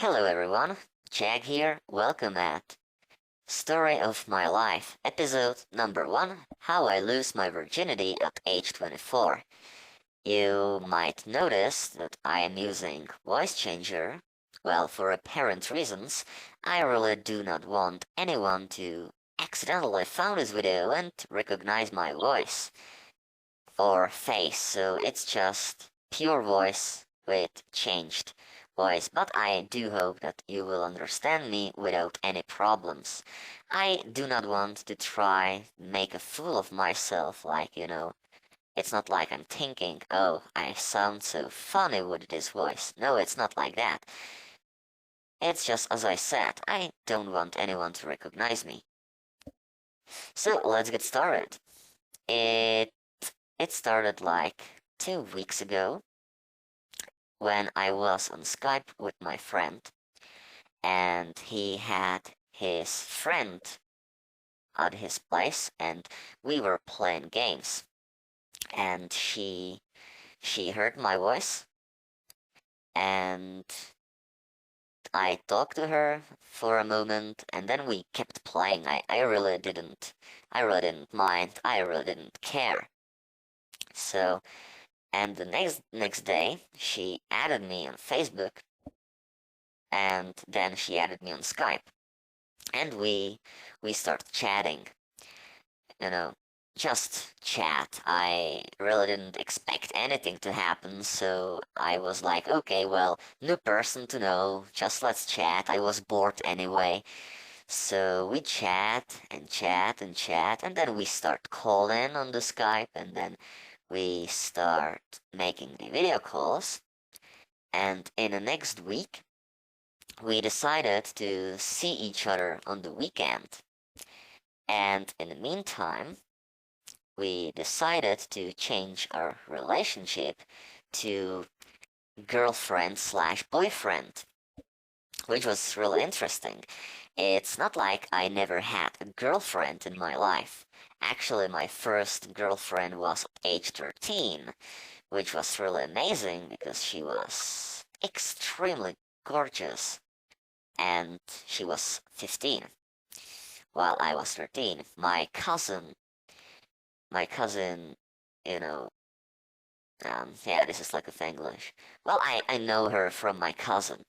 Hello everyone, Jag here, welcome at Story of My Life, episode number 1, How I Lose My Virginity at age 24. You might notice that I am using voice changer. Well, for apparent reasons, I really do not want anyone to accidentally find this video and recognize my voice or face, so it's just pure voice with changed voice, but I do hope that you will understand me without any problems. I do not want to try make a fool of myself, it's not like I'm thinking, oh, I sound so funny with this voice. No, it's not like that. It's just as I said, I don't want anyone to recognize me. So let's get started. It it started like 2 weeks ago when I was on Skype with my friend, and he had his friend at his place, and we were playing games. And she heard my voice, and I talked to her for a moment, and then we kept playing. I really didn't mind. I really didn't care. So, and the next day, she added me on Facebook, and then she added me on Skype, and we started chatting. You know, just chat. I really didn't expect anything to happen, so I was like, okay, well, new person to know. Just let's chat. I was bored anyway. So we chat and chat and chat, and then we start calling on the Skype, and then we start making the video calls. And in the next week, we decided to see each other on the weekend. And in the meantime, we decided to change our relationship to girlfriend slash boyfriend, which was really interesting. It's not like I never had a girlfriend in my life. Actually, my first girlfriend was at age 13, which was really amazing because she was extremely gorgeous, and she was 15 while I was 13. My cousin, you know, yeah, this is like a English. Well, I know her from my cousin.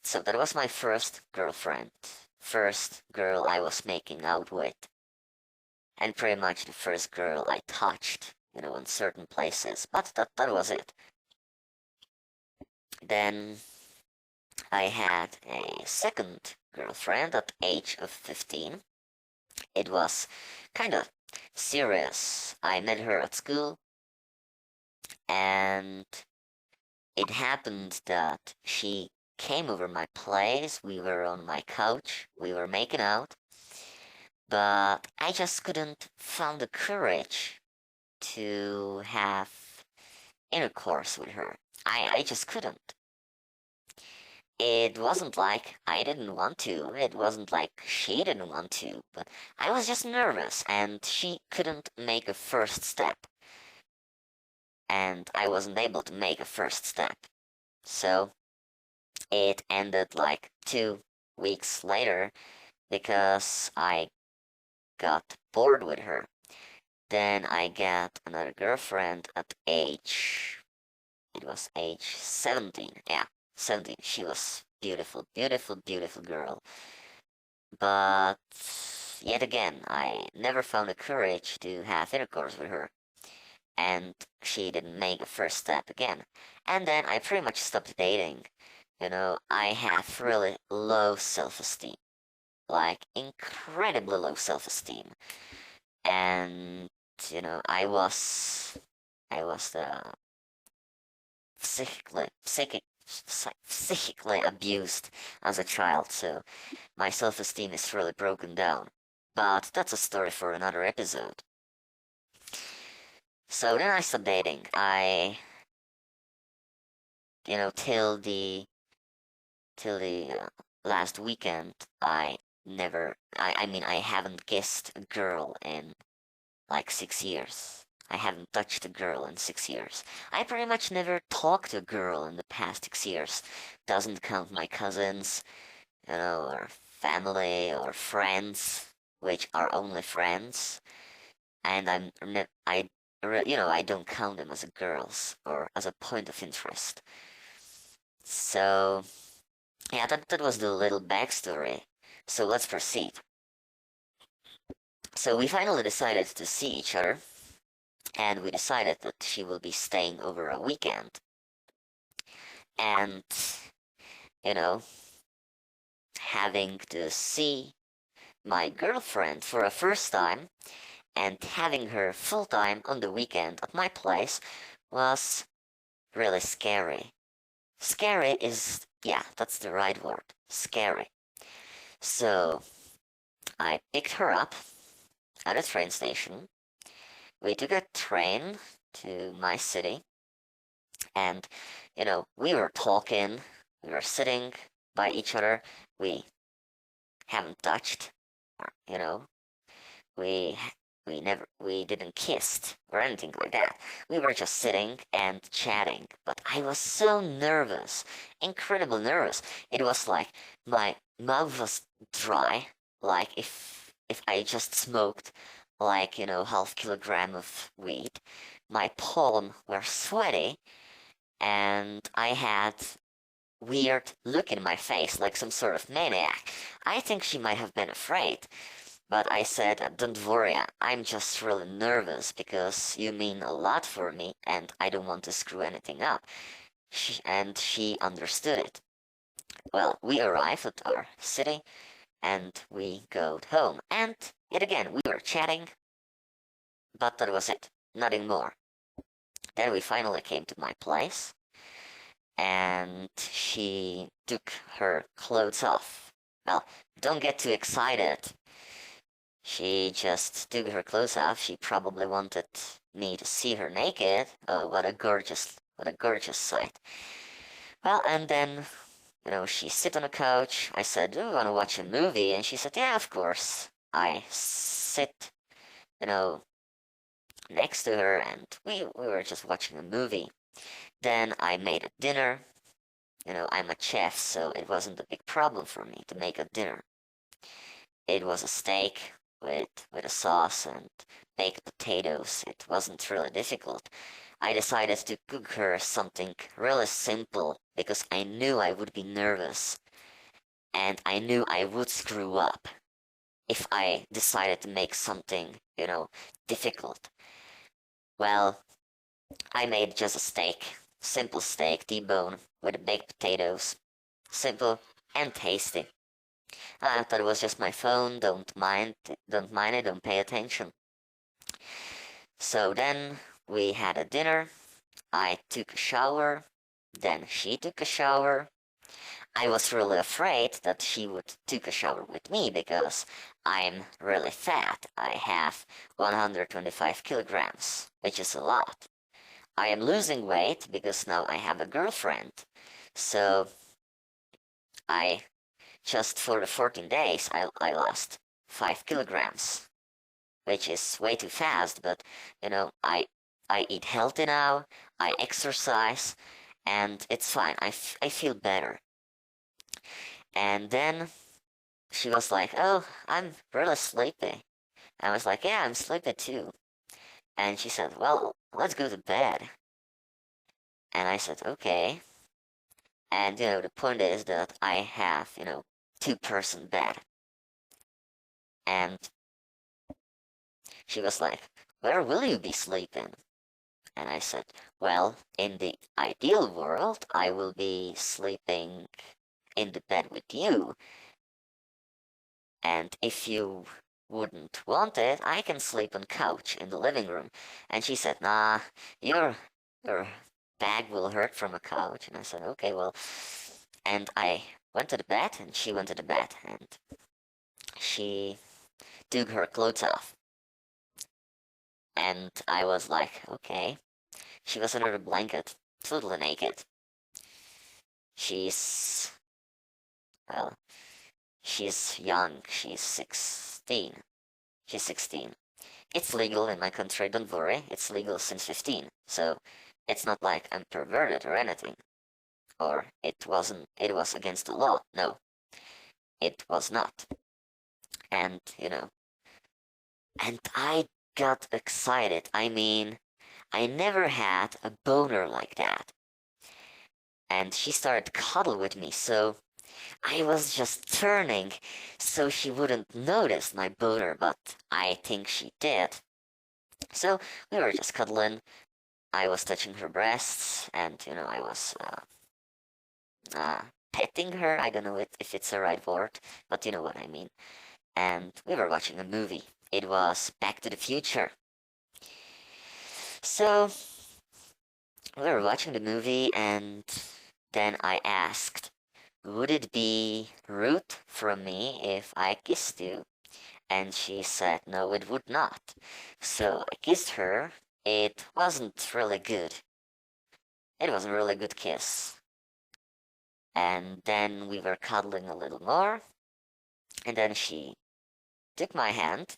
So that was my first girlfriend. First girl I was making out with. And pretty much the first girl I touched, in certain places. But that was it. Then I had a second girlfriend at age of 15. It was kind of serious. I met her at school, and it happened that she came over my place. We were on my couch. We were making out. But I just couldn't find the courage to have intercourse with her. I just couldn't. It wasn't like I didn't want to. It wasn't like she didn't want to. But I was just nervous, and she couldn't make a first step. And I wasn't able to make a first step. So it ended like 2 weeks later because I got bored with her. Then I got another girlfriend at it was age 17. Yeah, 17. She was beautiful, beautiful, beautiful girl. But yet again, I never found the courage to have intercourse with her. And she didn't make a first step again. And then I pretty much stopped dating. I have really low self-esteem. Like, incredibly low self-esteem. And, I was the psychically abused as a child, so my self-esteem is really broken down. But that's a story for another episode. So then I stopped dating. Till the last weekend, I mean, I haven't kissed a girl in like 6 years. I haven't touched a girl in 6 years. I pretty much never talked to a girl in the past 6 years. Doesn't count my cousins, or family or friends, which are only friends. And I don't count them as a girls or as a point of interest. So, yeah, that was the little backstory. So let's proceed. So we finally decided to see each other, and we decided that she will be staying over a weekend. And, you know, having to see my girlfriend for a first time and having her full time on the weekend at my place was really scary. Scary is, yeah, that's the right word. Scary. So I picked her up at a train station. We took a train to my city, and, we were talking, we were sitting by each other. We haven't touched, or, we we didn't kiss or anything like that. We were just sitting and chatting, but I was so nervous, incredibly nervous. It was like my mouth was dry, like if I just smoked like, half kilogram of weed. My palms were sweaty, and I had weird look in my face like some sort of maniac. I think she might have been afraid. But I said, don't worry, I'm just really nervous because you mean a lot for me and I don't want to screw anything up. She understood it. Well, we arrived at our city and we go home. And yet again, we were chatting, but that was it. Nothing more. Then we finally came to my place and she took her clothes off. Well, don't get too excited. She just took her clothes off. She probably wanted me to see her naked. Oh, what a gorgeous sight. Well, and then, she sit on the couch. I said, do you want to watch a movie? And she said, yeah, of course. I sit, you know, next to her and we were just watching a movie. Then I made a dinner. I'm a chef, so it wasn't a big problem for me to make a dinner. It was a steak with a sauce and baked potatoes. It wasn't really difficult. I decided to cook her something really simple because I knew I would be nervous and I knew I would screw up if I decided to make something, difficult. Well, I made just a steak, simple steak, T-bone with baked potatoes, simple and tasty. I thought it was just my phone. Don't mind it. Don't pay attention. So then we had a dinner. I took a shower. Then she took a shower. I was really afraid that she would take a shower with me because I'm really fat. I have 125 kilograms, which is a lot. I am losing weight because now I have a girlfriend. So I just for the 14 days I lost 5 kilograms, which is way too fast, but I eat healthy now, I exercise, and it's fine. I feel better. And then she was like, oh, I'm really sleepy. I was like, yeah, I'm sleepy too. And she said, well, let's go to bed. And I said, okay. And, the point is that I have, two-person bed. And she was like, where will you be sleeping? And I said, well, in the ideal world, I will be sleeping in the bed with you. And if you wouldn't want it, I can sleep on couch in the living room. And she said, nah, your back will hurt from a couch. And I said, okay, well. And I went to the bed and she went to the bed and she took her clothes off. And I was like, okay. She was under the blanket, totally naked. She's, well, she's young. She's 16. She's 16. It's legal in my country, don't worry. It's legal since 15. So it's not like I'm perverted or anything. Or it was against the law. No, it was not. And, and I got excited. I mean, I never had a boner like that. And she started to cuddle with me, so I was just turning so she wouldn't notice my boner, but I think she did. So we were just cuddling. I was touching her breasts, and I was uh, petting her. I don't know if it's the right word, but you know what I mean. And we were watching a movie. It was Back to the Future. So we were watching the movie, and then I asked, would it be rude from me if I kissed you? And she said, no, it would not. So I kissed her. It wasn't really good. It wasn't a really good kiss. And then we were cuddling a little more. And then she took my hand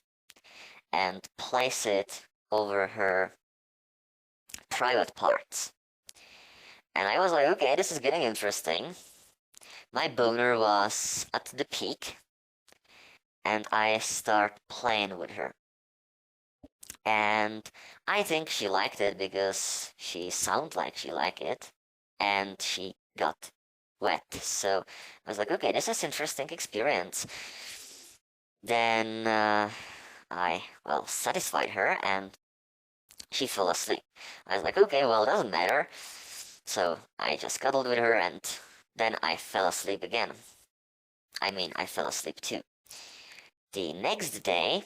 and placed it over her private parts. And I was like, okay, this is getting interesting. My boner was at the peak, and I start playing with her. And I think she liked it because she sounded like she liked it, and she got wet. So I was like, okay, this is interesting experience. Then I satisfied her, and she fell asleep. I was like, okay, well, it doesn't matter. So I just cuddled with her, and then I fell asleep again. I mean, I fell asleep too. The next day,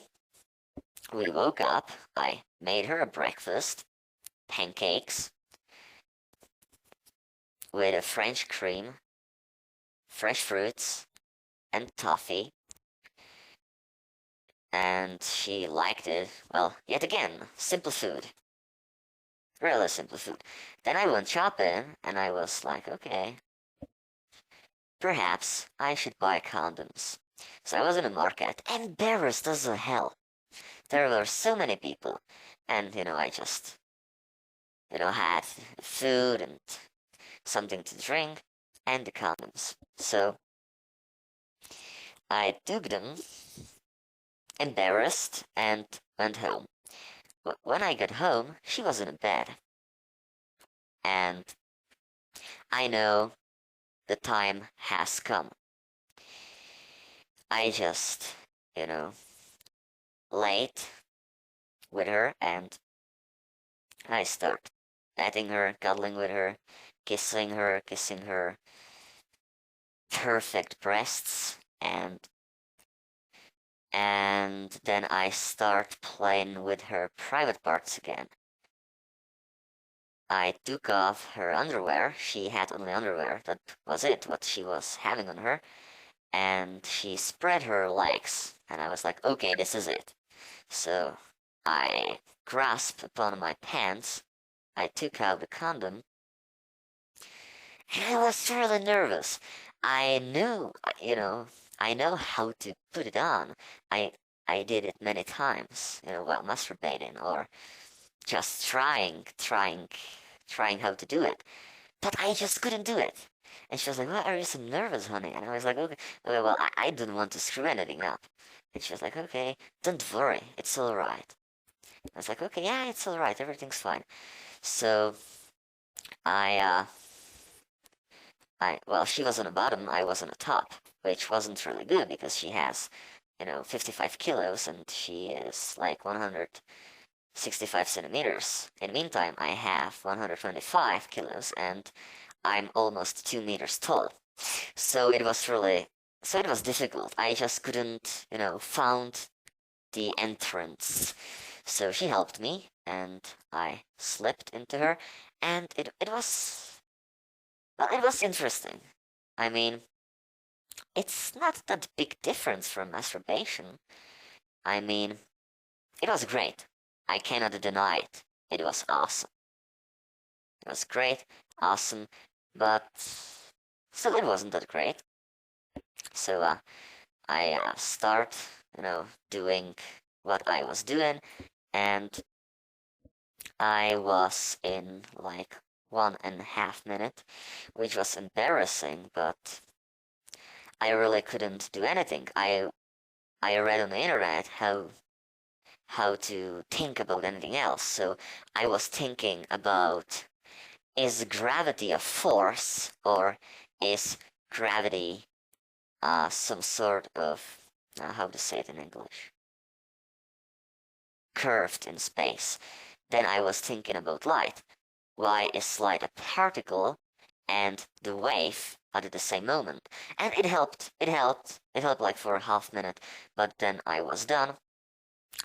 we woke up. I made her a breakfast, pancakes with a French cream, fresh fruits, and toffee. And she liked it. Well, yet again, simple food. Really simple food. Then I went shopping, and I was like, okay, perhaps I should buy condoms. So I was in a market, embarrassed as hell. There were so many people, and I just had food and something to drink and the condoms. So I took them, embarrassed, and went home. But when I got home, she was in bed, and I know the time has come. I just, you know, laid with her, and I start petting her, cuddling with her, kissing her perfect breasts, and then I start playing with her private parts again. I took off her underwear. She had only underwear. That was it, what she was having on her. And she spread her legs. And I was like, okay, this is it. So I grasped upon my pants. I took out the condom. And I was really nervous. I knew, I know how to put it on. I I did it many times, while masturbating or just trying how to do it. But I just couldn't do it. And she was like, why are you so nervous, honey? And I was like, okay, well, I didn't want to screw anything up. And she was like, okay, don't worry, it's all right. I was like, okay, yeah, it's all right, everything's fine. So I, uh, well, she was on the bottom, I was on the top, which wasn't really good because she has, 55 kilos and she is like 165 centimeters. In the meantime, I have 125 kilos and I'm almost 2 meters tall. So it was difficult. I just couldn't, found the entrance. So she helped me and I slipped into her and it was interesting. I mean, it's not that big difference from masturbation. I mean, it was great. I cannot deny it. It was awesome. It was great, awesome, but still it wasn't that great. So I start, doing what I was doing, and I was in like 1.5 minutes, which was embarrassing, but I really couldn't do anything. I read on the internet how to think about anything else. So I was thinking about, is gravity a force, or is gravity some sort of, how to say it in English, curved in space? Then I was thinking about light. Why is light a particle and the wave at the same moment? And it helped. It helped. It helped like for a half minute. But then I was done.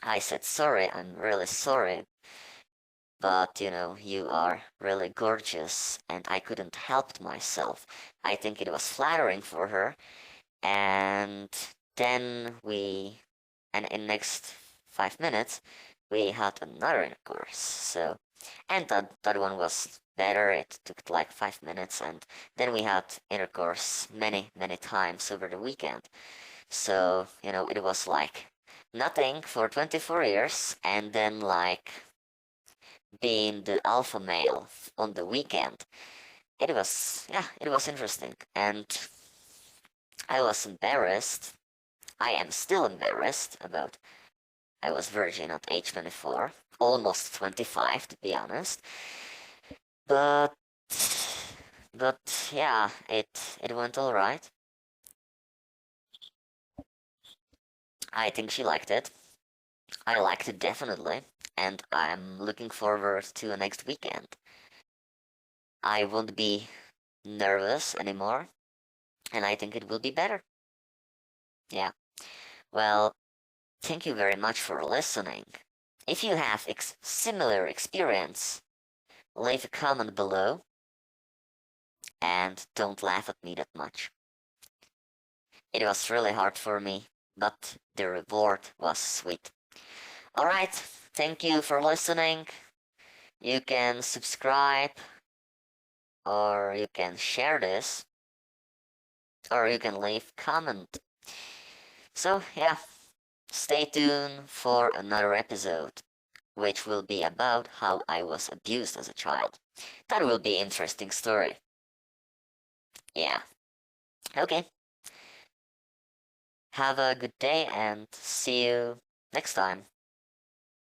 I said sorry. I'm really sorry. But you are really gorgeous, and I couldn't help myself. I think it was flattering for her, and then and in next 5 minutes, we had another intercourse. So, and that one was better. It took like 5 minutes, and then we had intercourse many many times over the weekend. So it was like nothing for 24 years, and then like being the alpha male on the weekend. It was interesting, and I was embarrassed. I am still embarrassed about I was virgin at age 24, almost 25 to be honest. But yeah, it went all right. I think she liked it. I liked it definitely, and I'm looking forward to the next weekend. I won't be nervous anymore, and I think it will be better. Yeah. Well, thank you very much for listening. If you have similar experience, leave a comment below and don't laugh at me that much. It was really hard for me, but the reward was sweet. Alright, thank you for listening. You can subscribe, or you can share this, or you can leave comment. So yeah, stay tuned for another episode, which will be about how I was abused as a child. That will be an interesting story. Yeah. Okay. Have a good day and see you next time.